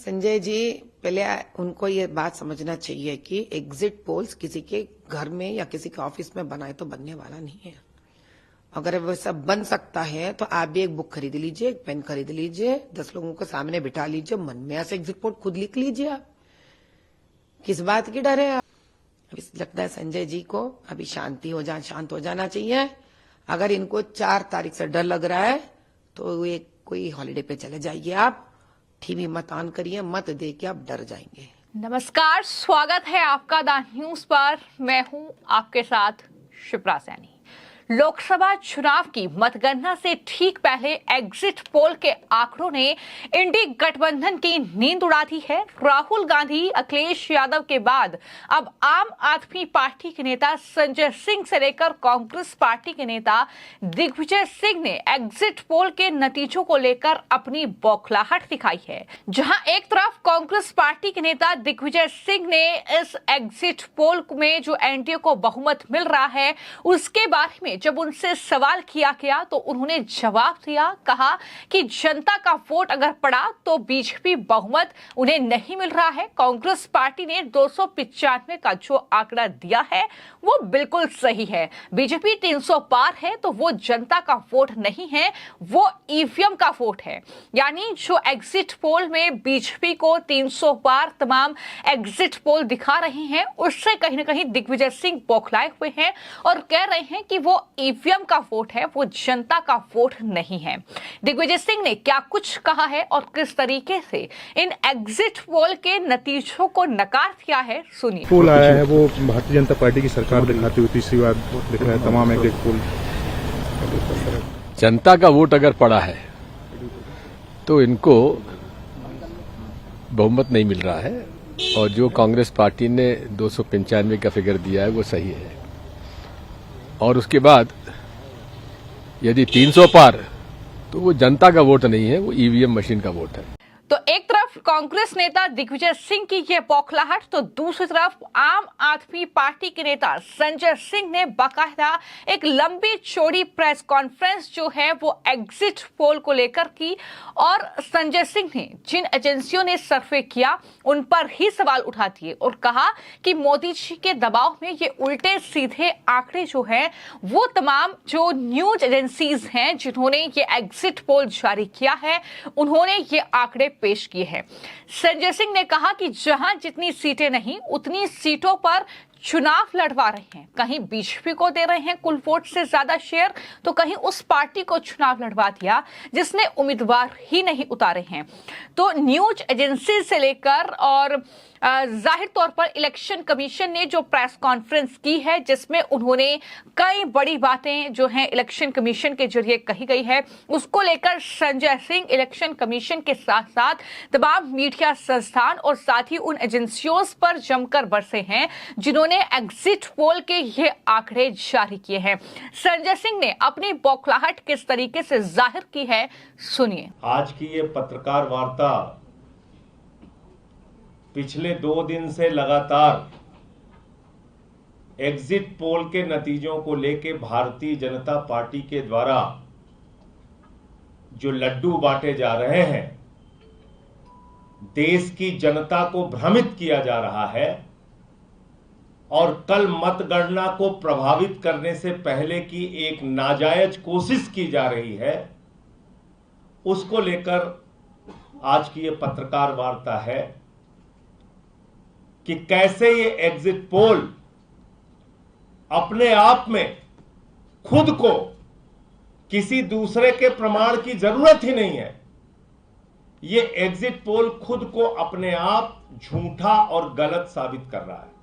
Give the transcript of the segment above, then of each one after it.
संजय जी, पहले उनको ये बात समझना चाहिए कि एग्जिट पोल्स किसी के घर में या किसी के ऑफिस में बनाए तो बनने वाला नहीं है। अगर वैसा बन सकता है तो आप भी एक बुक खरीद लीजिए, एक पेन खरीद लीजिए, 10 लोगों को सामने बिठा लीजिए, मन में ऐसे एग्जिट पोल खुद लिख लीजिए। आप किस बात की डर है? अभी लगता है संजय जी को अभी शांत हो जाना चाहिए। अगर इनको 4 तारीख से डर लग रहा है तो ये कोई हॉलिडे पे चले जाइए। आप टीवी मत ऑन करिए, मत देखिए, आप डर जाएंगे। नमस्कार, स्वागत है आपका द न्यूज पर। मैं हूं आपके साथ शिप्रा सैनी। लोकसभा चुनाव की मतगणना से ठीक पहले एग्जिट पोल के आंकड़ों ने इंडी गठबंधन की नींद उड़ा दी है। राहुल गांधी, अखिलेश यादव के बाद अब आम आदमी पार्टी के नेता संजय सिंह से लेकर कांग्रेस पार्टी के नेता दिग्विजय सिंह ने एग्जिट पोल के नतीजों को लेकर अपनी बौखलाहट दिखाई है। जहां एक तरफ कांग्रेस पार्टी के नेता दिग्विजय सिंह ने इस एग्जिट पोल में जो एनडीए को बहुमत मिल रहा है उसके बारे में जब उनसे सवाल किया गया तो उन्होंने जवाब दिया, कहा कि जनता का वोट अगर पड़ा तो बीजेपी बहुमत उन्हें नहीं मिल रहा है। कांग्रेस पार्टी ने 295 का जो आंकड़ा दिया है वो बिल्कुल सही है। बीजेपी 300 पार है तो वो जनता का वोट नहीं है, वो ईवीएम का वोट है। यानी जो एग्जिट पोल में बीजेपी को 300 पार तमाम एग्जिट पोल दिखा रहे हैं उससे कहीं ना कहीं दिग्विजय सिंह बौखलाए हुए हैं और कह रहे हैं कि वो ईवीएम का वोट है, वो जनता का वोट नहीं है। दिग्विजय सिंह ने क्या कुछ कहा है और किस तरीके से इन एग्जिट पोल के नतीजों को नकार दिया है, सुनिए। पोल आया है वो भारतीय जनता पार्टी की सरकार दिखाती हुई तीसरी बार दिख रहा है। तमाम एग्जिट पोल जनता का वोट अगर पड़ा है तो इनको बहुमत नहीं मिल रहा है और जो कांग्रेस पार्टी ने 295 का फिगर दिया है वो सही है। और उसके बाद यदि 300 पार तो वो जनता का वोट नहीं है, वो ईवीएम मशीन का वोट है। तो एक तरफ कांग्रेस नेता दिग्विजय सिंह की ये बौखलाहट तो दूसरी तरफ आम आदमी पार्टी के नेता संजय सिंह ने बाकायदा एक लंबी चौड़ी प्रेस कॉन्फ्रेंस जो है वो एग्जिट पोल को लेकर की और संजय सिंह ने जिन एजेंसियों ने सर्वे किया उन पर ही सवाल उठा दिए और कहा कि मोदी जी के दबाव में ये उल्टे सीधे आंकड़े जो हैं वो तमाम जो न्यूज एजेंसीज हैं जिन्होंने ये एग्जिट पोल जारी किया है उन्होंने ये आंकड़े पेश किए हैं। संजय सिंह ने कहा कि जहां जितनी सीटें नहीं उतनी सीटों पर चुनाव लड़वा रहे हैं, कहीं बीजेपी को दे रहे हैं कुल वोट से ज्यादा शेयर तो कहीं उस पार्टी को चुनाव लड़वा दिया जिसने उम्मीदवार ही नहीं उतारे हैं। तो न्यूज एजेंसी से लेकर और जाहिर तौर पर इलेक्शन कमीशन ने जो प्रेस कॉन्फ्रेंस की है जिसमें उन्होंने कई बड़ी बातें जो हैं इलेक्शन कमीशन के जरिए कही गई है उसको लेकर संजय सिंह इलेक्शन कमीशन के साथ साथ तमाम मीडिया संस्थान और साथ ही उन एजेंसियों पर जमकर बरसे हैं जिन्होंने एग्जिट पोल के ये आंकड़े जारी किए हैं। संजय सिंह ने अपनी बौखलाहट किस तरीके से जाहिर की है, सुनिए। आज की ये पत्रकार वार्ता पिछले 2 दिन से लगातार एग्जिट पोल के नतीजों को लेके भारतीय जनता पार्टी के द्वारा जो लड्डू बांटे जा रहे हैं, देश की जनता को भ्रमित किया जा रहा है और कल मतगणना को प्रभावित करने से पहले की एक नाजायज कोशिश की जा रही है, उसको लेकर आज की ये पत्रकार वार्ता है कि कैसे ये एग्जिट पोल अपने आप में खुद को किसी दूसरे के प्रमाण की जरूरत ही नहीं है। ये एग्जिट पोल खुद को अपने आप झूठा और गलत साबित कर रहा है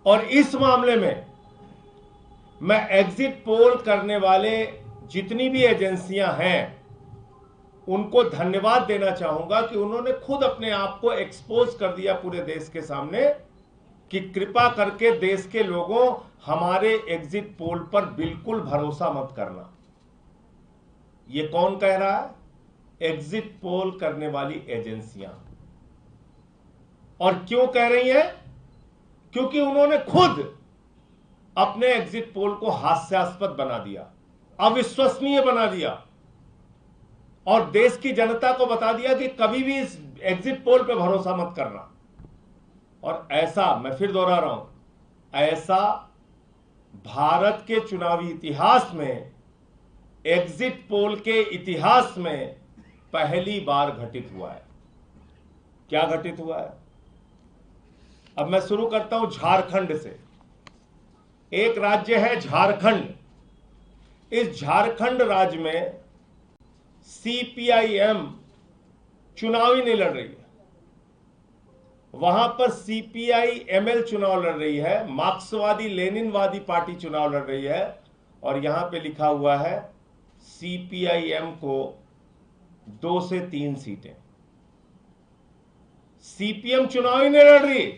और इस मामले में मैं एग्जिट पोल करने वाले जितनी भी एजेंसियां हैं उनको धन्यवाद देना चाहूंगा कि उन्होंने खुद अपने आप को एक्सपोज कर दिया पूरे देश के सामने कि कृपा करके देश के लोगों हमारे एग्जिट पोल पर बिल्कुल भरोसा मत करना। ये कौन कह रहा है? एग्जिट पोल करने वाली एजेंसियां। और क्यों कह रही हैं? क्योंकि उन्होंने खुद अपने एग्जिट पोल को हास्यास्पद बना दिया, अविश्वसनीय बना दिया और देश की जनता को बता दिया कि कभी भी इस एग्जिट पोल पे भरोसा मत करना। और ऐसा, मैं फिर दोहरा रहा हूं, ऐसा भारत के चुनावी इतिहास में, एग्जिट पोल के इतिहास में पहली बार घटित हुआ है। क्या घटित हुआ है? अब मैं शुरू करता हूं झारखंड से। एक राज्य है झारखंड। इस झारखंड राज्य में सीपीआईएम चुनाव ही नहीं लड़ रही है। वहां पर सीपीआईएमएल चुनाव लड़ रही है, मार्क्सवादी लेनिनवादी पार्टी चुनाव लड़ रही है, और यहां पे लिखा हुआ है सीपीआईएम को 2 से 3 सीटें। सीपीएम चुनाव ही नहीं लड़ रही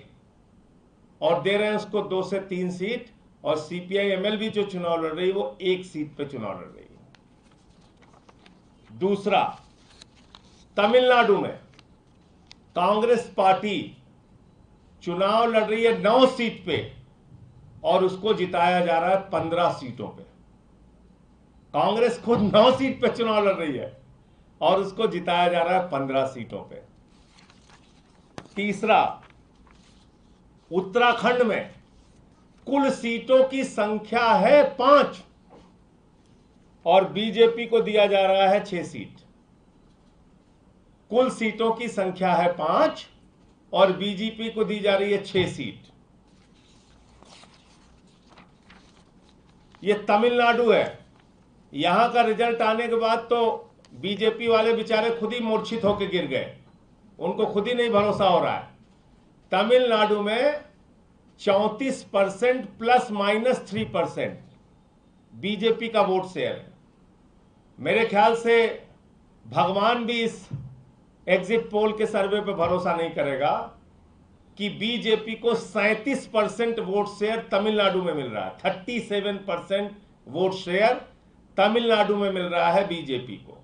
और दे रहे हैं उसको 2 से 3 सीट, और सीपीआईएमएल भी जो चुनाव लड़ रही है वो 1 सीट पे चुनाव लड़ रही है। दूसरा, तमिलनाडु में कांग्रेस पार्टी चुनाव लड़ रही है 9 सीट पे और उसको जिताया जा रहा है 15 सीटों पे। कांग्रेस खुद 9 सीट पे चुनाव लड़ रही है और उसको जिताया जा रहा है 15 सीटों पे। तीसरा, उत्तराखंड में कुल सीटों की संख्या है 5 और बीजेपी को दिया जा रहा है 6 सीट। कुल सीटों की संख्या है 5 और बीजेपी को दी जा रही है 6 सीट। यह तमिलनाडु है। यहां का रिजल्ट आने के बाद तो बीजेपी वाले बेचारे खुद ही मूर्छित होकर गिर गए, उनको खुद ही नहीं भरोसा हो रहा है। तमिलनाडु में 34% ±3% बीजेपी का वोट शेयर है। मेरे ख्याल से भगवान भी इस एग्जिट पोल के सर्वे पे भरोसा नहीं करेगा कि बीजेपी को 37% वोट शेयर तमिलनाडु में मिल रहा है। 37% वोट शेयर तमिलनाडु में मिल रहा है बीजेपी को।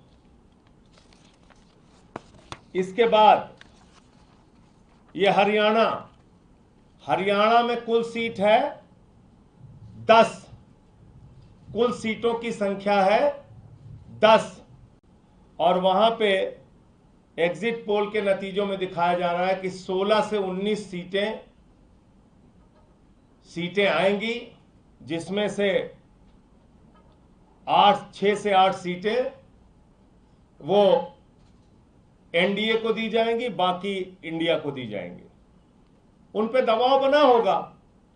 इसके बाद ये हरियाणा में कुल सीट है 10, कुल सीटों की संख्या है 10 और वहां पे एग्जिट पोल के नतीजों में दिखाया जा रहा है कि 16 से 19 सीटें आएंगी, जिसमें से 6 से 8 सीटें वो एनडीए को दी जाएंगी, बाकी इंडिया को दी जाएंगी। उन पे दबाव बना होगा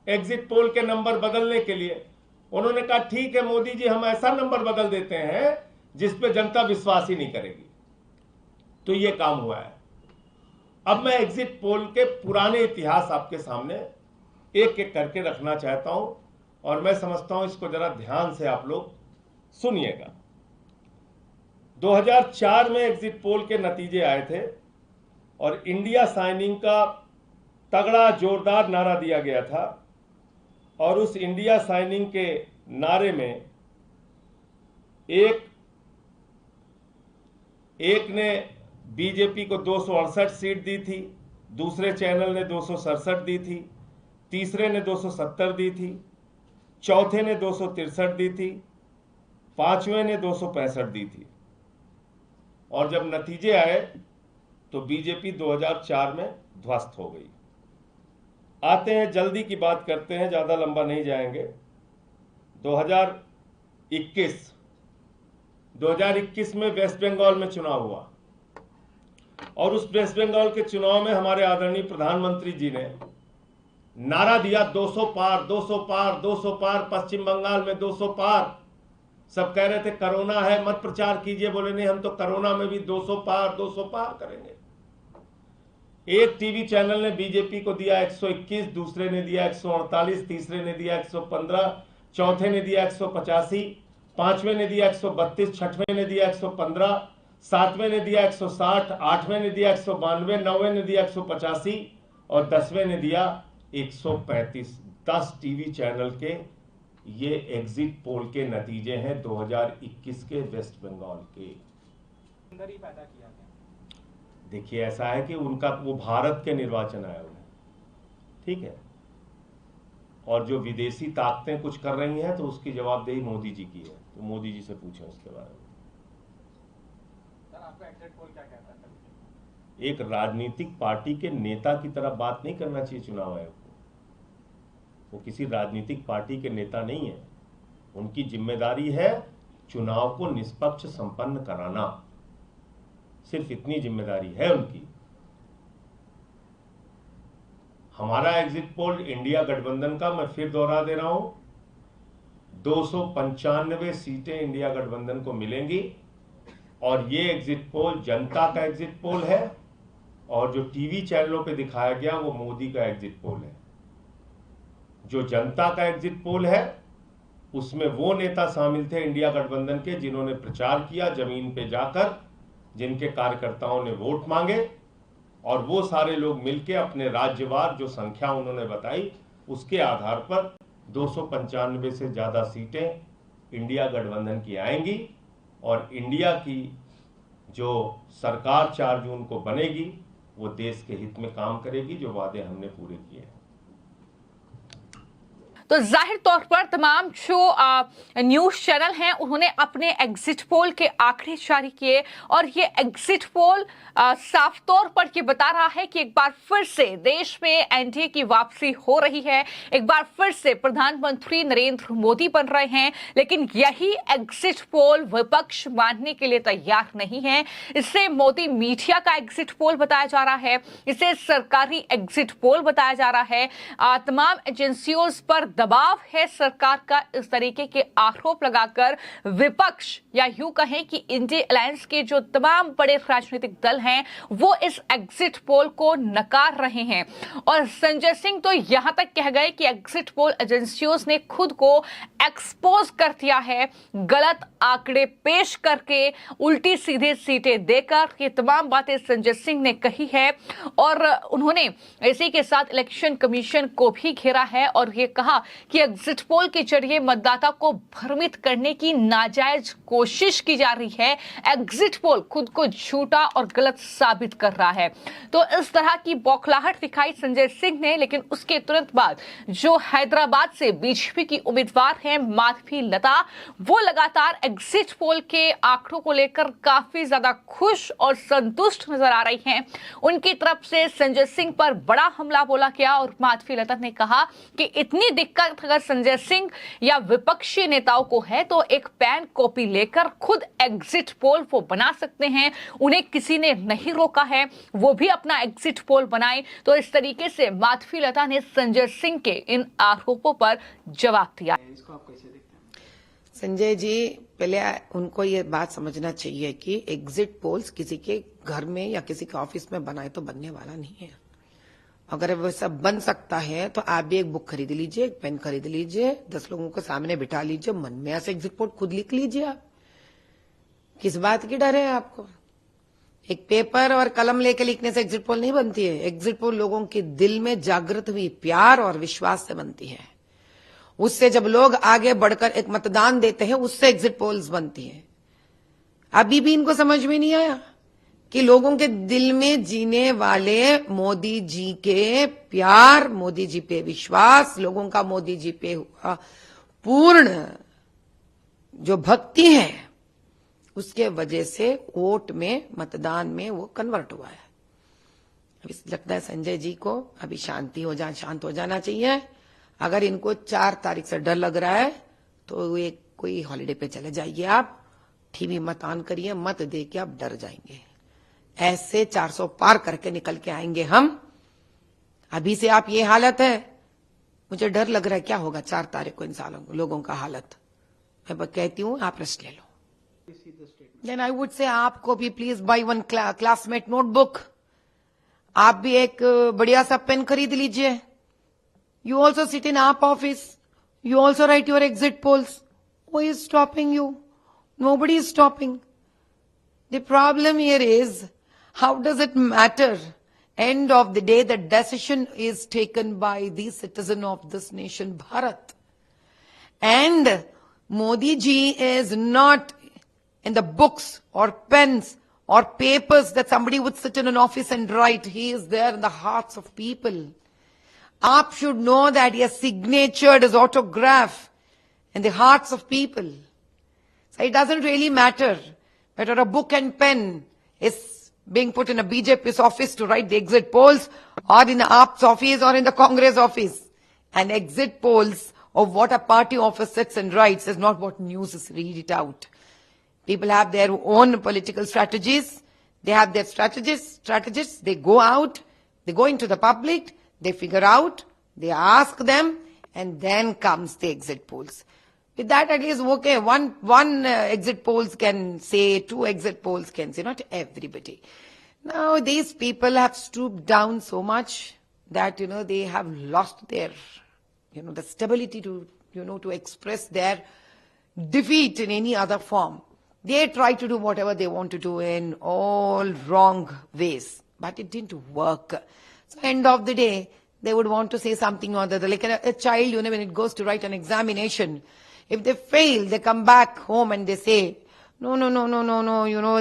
एग्जिट पोल के नंबर बदलने के लिए। उन्होंने कहा ठीक है मोदी जी, हम ऐसा नंबर बदल देते हैं जिस पे जनता विश्वास ही नहीं करेगी। तो ये काम हुआ है। अब मैं एग्जिट पोल के पुराने इतिहास आपके सामने एक एक करके रखना चाहता हूं और मैं समझता हूं इसको जरा ध्यान से आप लोग सुनिएगा। 2004 में एग्जिट पोल के नतीजे आए थे और इंडिया साइनिंग का तगड़ा जोरदार नारा दिया गया था और उस इंडिया साइनिंग के नारे में एक ने बीजेपी को 268 सीट दी थी, दूसरे चैनल ने 267 दी थी, तीसरे ने 270 दी थी, चौथे ने 263 दी थी, पांचवें ने 265 दी थी। और जब नतीजे आए तो बीजेपी 2004 में ध्वस्त हो गई। आते हैं, जल्दी की बात करते हैं, ज्यादा लंबा नहीं जाएंगे। 2021 में वेस्ट बंगाल में चुनाव हुआ और उस वेस्ट बंगाल के चुनाव में हमारे आदरणीय प्रधानमंत्री जी ने नारा दिया 200 पार, 200 पार, 200 पार। पश्चिम बंगाल में 200 पार। सब कह रहे थे कोरोना है, मत प्रचार कीजिए। बोले नहीं, हम तो कोरोना में भी 200 पार, 200 पार करेंगे। एक टीवी चैनल ने बीजेपी को दिया 121, दूसरे ने दिया 148, तीसरे ने दिया 115, चौथे ने दिया 185, पांचवें ने दिया 132, छठवें ने दिया 115, सातवें ने दिया 160, आठवें ने दिया 192, नौवें ने दिया 185 और 10वें ने दिया 135। 10 टीवी चैनल के ये एग्जिट पोल के नतीजे हैं 2021 के वेस्ट बंगाल के। पैदा किया गया। देखिए, ऐसा है कि उनका वो भारत के निर्वाचन आयोग है, ठीक है, और जो विदेशी ताकतें कुछ कर रही हैं तो उसकी जवाबदेही मोदी जी की है। तो मोदी जी से पूछें उसके बारे में। सर आपका एग्जिट पोल क्या कहता है? एक राजनीतिक पार्टी के नेता की तरह बात नहीं करना चाहिए चुनाव आयोग को। वो किसी राजनीतिक पार्टी के नेता नहीं है। उनकी जिम्मेदारी है चुनाव को निष्पक्ष संपन्न कराना, सिर्फ इतनी जिम्मेदारी है उनकी। हमारा एग्जिट पोल इंडिया गठबंधन का, मैं फिर दोहरा दे रहा हूं, 295 सीटें इंडिया गठबंधन को मिलेंगी और ये एग्जिट पोल जनता का एग्जिट पोल है और जो टीवी चैनलों पे दिखाया गया वो मोदी का एग्जिट पोल है। जो जनता का एग्जिट पोल है उसमें वो नेता शामिल थे इंडिया गठबंधन के जिन्होंने प्रचार किया जमीन पे जाकर, जिनके कार्यकर्ताओं ने वोट मांगे और वो सारे लोग मिलकर अपने राज्यवार जो संख्या उन्होंने बताई उसके आधार पर 295 से ज्यादा सीटें इंडिया गठबंधन की आएंगी और इंडिया की जो सरकार 4 जून को बनेगी वो देश के हित में काम करेगी, जो वादे हमने पूरे किए हैं। तो जाहिर तौर पर तमाम जो न्यूज चैनल हैं उन्होंने अपने एग्जिट पोल के आंकड़े जारी किए और ये एग्जिट पोल साफ तौर पर ये बता रहा है कि एक बार फिर से देश में एनडीए की वापसी हो रही है, एक बार फिर से प्रधानमंत्री नरेंद्र मोदी बन रहे हैं। लेकिन यही एग्जिट पोल विपक्ष मानने के लिए तैयार नहीं है। इसे मोदी मीडिया का एग्जिट पोल बताया जा रहा है, इसे सरकारी एग्जिट पोल बताया जा रहा है। तमाम एजेंसियों पर दबाव है सरकार का, इस तरीके के आरोप लगाकर विपक्ष या यूं कहें कि इंडिया अलायंस के जो तमाम बड़े राजनीतिक दल हैं वो इस एग्जिट पोल को नकार रहे हैं। और संजय सिंह तो यहां तक कह गए कि एग्जिट पोल एजेंसियों ने खुद को एक्सपोज कर दिया है, गलत आंकड़े पेश करके, उल्टी सीधे सीटें देकर। ये तमाम बातें संजय सिंह ने कही है और उन्होंने इसी के साथ इलेक्शन कमीशन को भी घेरा है और ये कहा कि एग्जिट पोल के जरिए मतदाता को भ्रमित करने की नाजायज कोशिश की जा रही है। एग्जिट पोल खुद को झूठा और गलत साबित कर रहा है। तो इस तरह की बौखलाहट दिखाई संजय सिंह ने। लेकिन उसके तुरंत बाद जो हैदराबाद से बीजेपी की उम्मीदवार हैं माधवी लता, वो लगातार एग्जिट पोल के आंकड़ों को लेकर काफी ज्यादा खुश और संतुष्ट नजर आ रही हैं। उनकी तरफ से संजय सिंह पर बड़ा हमला बोला गया और माधवी लता ने कहा कि इतनी दिक्कत अगर संजय सिंह या विपक्षी नेताओं को है तो एक पेन कॉपी लेकर खुद एग्जिट पोल वो बना सकते हैं, उन्हें किसी ने नहीं रोका है, वो भी अपना एग्जिट पोल बनाए। तो इस तरीके से माधवी लता ने संजय सिंह के इन आरोपों पर जवाब दिया। इसको आप कैसे देखते हैं? संजय जी, पहले उनको ये बात समझना चाहिए कि एग्जिट पोल्स किसी के घर में या किसी के ऑफिस में बनाए तो बनने वाला नहीं है। अगर वैसा बन सकता है तो आप भी एक बुक खरीद लीजिए, एक पेन खरीद लीजिए, 10 लोगों को सामने बिठा लीजिए, मन में ऐसे एग्जिट पोल खुद लिख लीजिए। आप किस बात की डर है आपको? एक पेपर और कलम लेके लिखने से एग्जिट पोल नहीं बनती है। एग्जिट पोल लोगों के दिल में जागृत हुई प्यार और विश्वास से बनती है। उससे जब लोग आगे बढ़कर एक मतदान देते हैं उससे एग्जिट पोल्स बनती है। अभी भी इनको समझ में नहीं आया कि लोगों के दिल में जीने वाले मोदी जी के प्यार, मोदी जी पे विश्वास, लोगों का मोदी जी पे पूर्ण जो भक्ति है उसके वजह से वोट में, मतदान में वो कन्वर्ट हुआ है। अभी लगता है संजय जी को अभी शांत हो जाना चाहिए। अगर इनको 4 तारीख से डर लग रहा है तो ये कोई हॉलिडे पे चले जाइए, आप टीवी मत ऑन करिए, मत दे के आप डर जाएंगे। ऐसे 400 पार करके निकल के आएंगे हम। अभी से आप ये हालत है, मुझे डर लग रहा है क्या होगा 4 तारीख को इन लोगों का हालत। मैं कहती हूं आप रेस्ट ले लो। देन आई वुड से आपको भी please by one classmate notebook, आप भी एक बढ़िया सा पेन खरीद लीजिए। यू ऑल्सो सिट इन आप office, you also right your exit polls. Who is stopping you? Nobody is stopping. The problem here is, how does it matter? End of the day, the decision is taken by the citizen of this nation, Bharat. And Modi ji is not in the books or pens or papers that somebody would sit in an office and write. He is there in the hearts of people. Aap should know that he has signatured his autograph in the hearts of people. So it doesn't really matter whether a book and pen is being put in a BJP's office to write the exit polls, or in the AAP's office, or in the Congress office. And exit polls of what a party office sits and writes is not what news is. Read it out. People have their own political strategies. They have their strategists. They go out, they go into the public, they figure out, they ask them, and then comes the exit polls. With that, at least, okay, one exit polls can say, 2 exit polls can say, not everybody. Now, these people have stooped down so much that, they have lost their, the stability to, to express their defeat in any other form. They try to do whatever they want to do in all wrong ways, but it didn't work. So end of the day, they would want to say something or the other. Like a child, when it goes to write an examination, if they fail, they come back home and they say, no,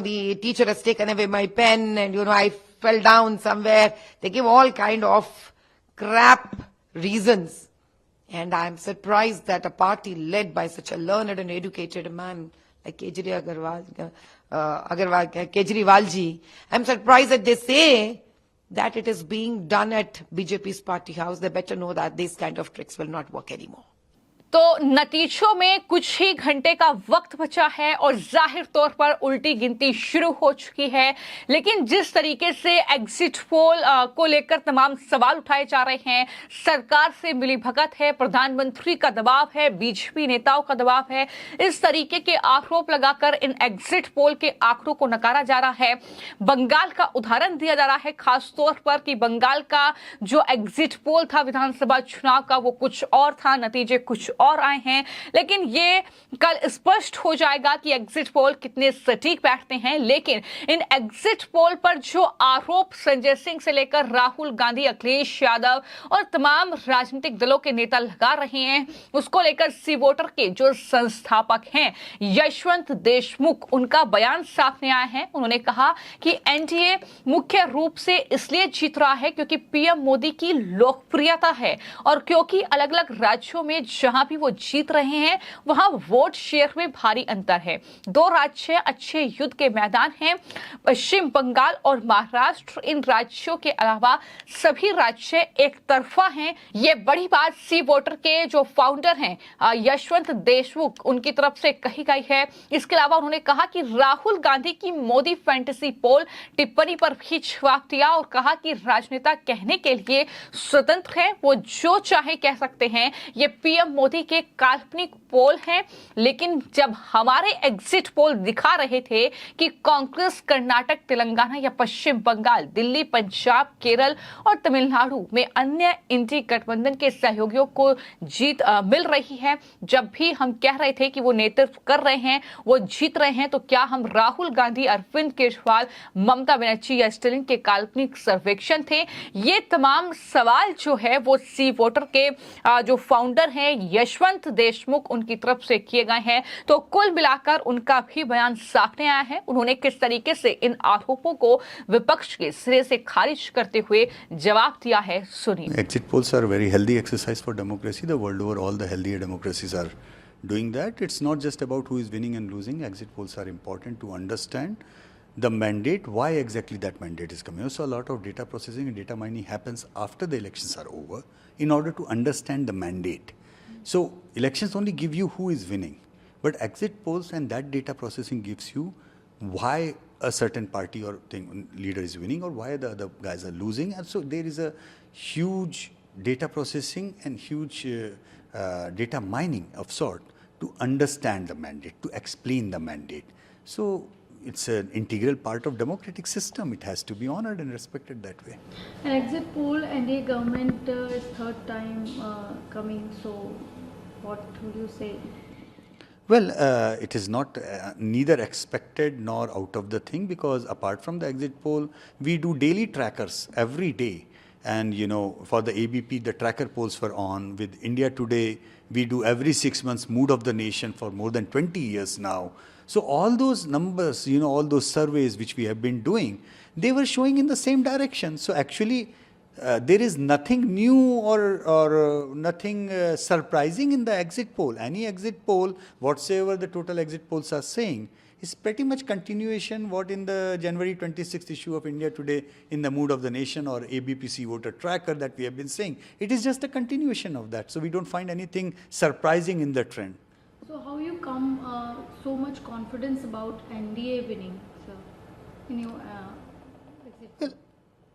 the teacher has taken away my pen and, I fell down somewhere. They give all kind of crap reasons. And I'm surprised that a party led by such a learned and educated man like Kejriwal ji, I'm surprised that they say that it is being done at BJP's party house. They better know that these kind of tricks will not work anymore. तो नतीजों में कुछ ही घंटे का वक्त बचा है और जाहिर तौर पर उल्टी गिनती शुरू हो चुकी है, लेकिन जिस तरीके से एग्जिट पोल को लेकर तमाम सवाल उठाए जा रहे हैं, सरकार से मिलीभगत है, प्रधानमंत्री का दबाव है, बीजेपी नेताओं का दबाव है, इस तरीके के आरोप लगाकर इन एग्जिट पोल के आंकड़ों को नकारा जा रहा है। बंगाल का उदाहरण दिया जा रहा है खास तौर पर कि बंगाल का जो एग्जिट पोल था विधानसभा चुनाव का वो कुछ और था, नतीजे कुछ और आए हैं, लेकिन ये कल स्पष्ट हो जाएगा कि एग्जिट पोल कितने सटीक बैठते हैं। लेकिन इन एग्जिट पोल पर जो आरोप संजय सिंह से लेकर राहुल गांधी, अखिलेश यादव और तमाम राजनीतिक दलों के नेता लगा रहे हैं, उसको लेकर सी वोटर के जो संस्थापक हैं यशवंत देशमुख, उनका बयान सामने आया है। उन्होंने कहा कि एनडीए मुख्य रूप से इसलिए जीत रहा है क्योंकि पीएम मोदी की लोकप्रियता है और क्योंकि अलग अलग राज्यों में जहां भी वो जीत रहे हैं वहां वोट शेयर में भारी अंतर है। 2 राज्य अच्छे युद्ध के मैदान हैं, पश्चिम बंगाल और महाराष्ट्र। इन राज्यों के अलावा सभी राज्य एक तरफा हैं। ये बड़ी बात सी वोटर के जो फाउंडर हैं यशवंत देशमुख, उनकी तरफ से कही गई है। इसके अलावा उन्होंने कहा कि राहुल गांधी की मोदी फैंटेसी पोल टिप्पणी पर भी जवाब दिया और कहा कि राजनेता कहने के लिए स्वतंत्र है, वो जो चाहे कह सकते हैं। ये पीएम मोदी के काल्पनिक पोल हैं, लेकिन जब हमारे एग्जिट पोल दिखा रहे थे कि कांग्रेस कर्नाटक, तेलंगाना या पश्चिम बंगाल, दिल्ली, पंजाब, केरल और तमिलनाडु में अन्य इंडी गठबंधन के सहयोगियों को जीत मिल रही है, जब भी हम कह रहे थे कि वो नेतृत्व कर रहे हैं, वो जीत रहे हैं, तो क्या हम राहुल गांधी, अरविंद केजरीवाल, ममता बनर्जी या स्टालिन के काल्पनिक सर्वेक्षण थे? ये तमाम सवाल जो है वो सी वोटर के जो फाउंडर हैं यशवंत देशमुख, उनकी तरफ से किए गए हैं। तो कुल मिलाकर उनका भी बयान सामने आया है। उन्होंने किस तरीके से इन आरोपों को विपक्ष के सिरे से खारिज करते हुए जवाब दिया है, सुनिए। Exit polls are a very healthy exercise for democracy. The world over, all the healthier democracies are doing that. It's not just about who is winning and losing. Exit polls are important to understand the mandate, why exactly that mandate is coming. So a lot of data processing and data mining happens after the elections are over in order to understand the mandate. So elections only give you who is winning, but exit polls and that data processing gives you why a certain party or leader is winning or why the other guys are losing. And so there is a huge data processing and huge data mining of sort to understand the mandate, to explain the mandate. So it's an integral part of democratic system. It has to be honored and respected that way. An exit poll, NDA government is third time coming. So what would you say? Well, it is not neither expected nor out of the thing, because apart from the exit poll, we do daily trackers every day. And for the ABP, the tracker polls were on. With India Today, we do every 6 months mood of the nation for more than 20 years now. So all those numbers, all those surveys which we have been doing, they were showing in the same direction. So actually, there is nothing new or nothing surprising in the exit poll. Any exit poll, whatsoever the total exit polls are saying, is pretty much continuation what in the January 26th issue of India Today in the Mood of the Nation or ABPC voter tracker that we have been saying. It is just a continuation of that. So we don't find anything surprising in the trend. So how you come so much confidence about NDA winning, sir? In your exit? Well,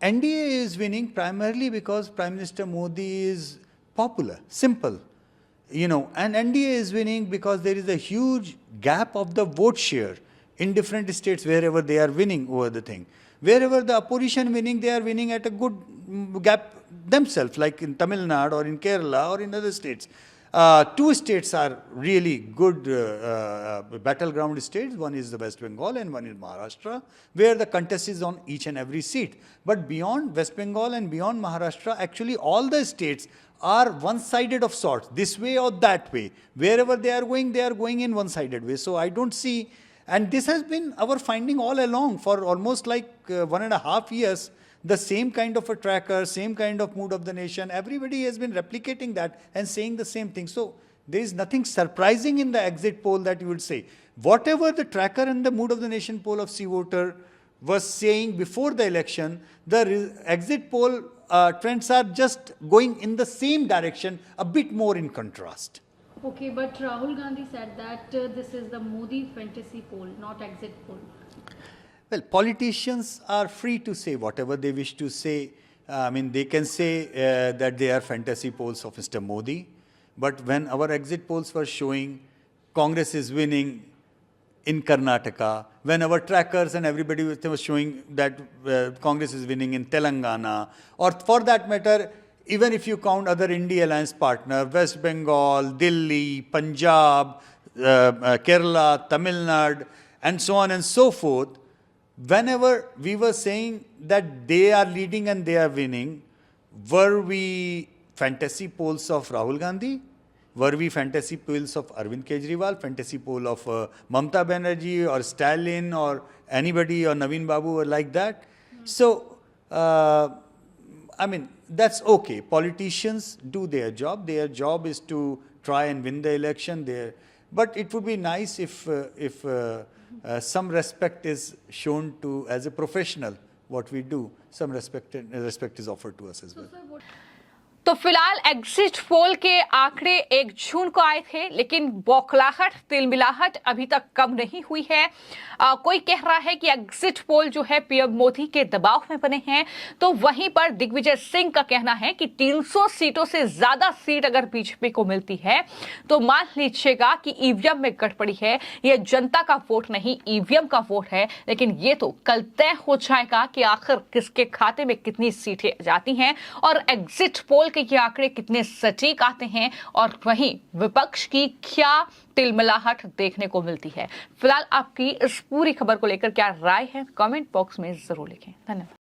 NDA is winning primarily because Prime Minister Modi is popular, simple. And NDA is winning because there is a huge gap of the vote share in different states wherever they are winning over the thing. Wherever the opposition winning, they are winning at a good gap themselves, like in Tamil Nadu or in Kerala or in other states. Two states are really good battleground states. One is the West Bengal and one is Maharashtra, where the contest is on each and every seat. But beyond West Bengal and beyond Maharashtra, actually all the states are one-sided of sorts, this way or that way. Wherever they are going in one-sided way. So I don't see, and this has been our finding all along for almost like 1.5 years, the same kind of a tracker, same kind of Mood of the Nation, everybody has been replicating that and saying the same thing. So there is nothing surprising in the exit poll that you would say. Whatever the tracker and the Mood of the Nation poll of Sea Voter was saying before the election, the exit poll trends are just going in the same direction, a bit more in contrast. Okay, but Rahul Gandhi said that this is the Modi fantasy poll, not exit poll. Well, politicians are free to say whatever they wish to say. They can say that they are fantasy polls of Mr. Modi. But when our exit polls were showing Congress is winning in Karnataka, when our trackers and everybody was showing that Congress is winning in Telangana, or for that matter, even if you count other India alliance partner, West Bengal, Delhi, Punjab, Kerala, Tamil Nadu, and so on and so forth, whenever we were saying that they are leading and they are winning, were we fantasy polls of Rahul Gandhi? Were we fantasy polls of Arvind Kejriwal, fantasy poll of Mamata Banerjee or Stalin or anybody or Naveen Babu or like that? So, that's okay. Politicians do their job. Their job is to try and win the election. But it would be nice if some respect is shown to, as a professional, what we do, some respect is offered to us as well. तो फिलहाल exit poll के आंकड़े 1 जून को आए थे, लेकिन बौखलाहट, तिलमिलाहट अभी तक कम नहीं हुई है। कोई कह रहा है कि एग्जिट पोल जो है पीएम मोदी के दबाव में बने हैं, तो वहीं पर दिग्विजय सिंह का कहना है कि 300 सीटों से ज्यादा सीट अगर बीजेपी को मिलती है तो मान लीजिएगा कि ईवीएम में गड़बड़ी है। यह जनता का वोट नहीं, ईवीएम का वोट है। लेकिन ये तो कल तय हो जाएगा कि आखिर किसके खाते में कितनी सीटें जाती हैं और एग्जिट पोल के ये आंकड़े कितने सटीक आते हैं और वहीं विपक्ष की क्या तिलमिलाहट देखने को मिलती है। फिलहाल आपकी इस पूरी खबर को लेकर क्या राय है, कमेंट बॉक्स में जरूर लिखें। धन्यवाद।